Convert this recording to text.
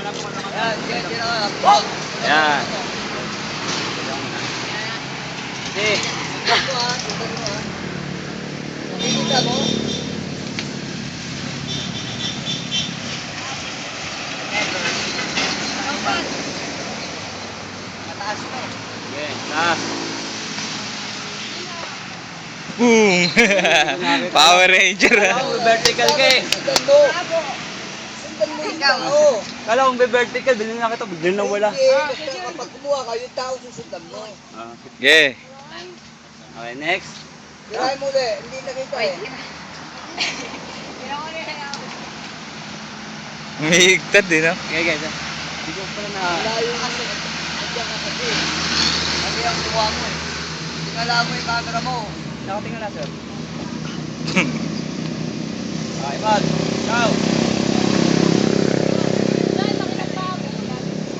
Yan. Sige. Mataas to. Sige, taas. Boom! Power Ranger. Vertical ka eh. Sundan mo. Sundan mo yung tao. Kala kong vertical, bilhin na kita, bigla na wala. Hindi, basta kapag kumuha ka, yung tao susundan mo. Okay. Okay, next. Tirahin mo ulit, hindi nakita eh. Umiigtad din, no? Okay, guys. Hindi ko pala na... Layo kasi. Nandiyan ka kasi. Kami ang kuha mo eh. Tingala mo yung camera mo. Nakatingin na, sir. Okay, bad. Ciao.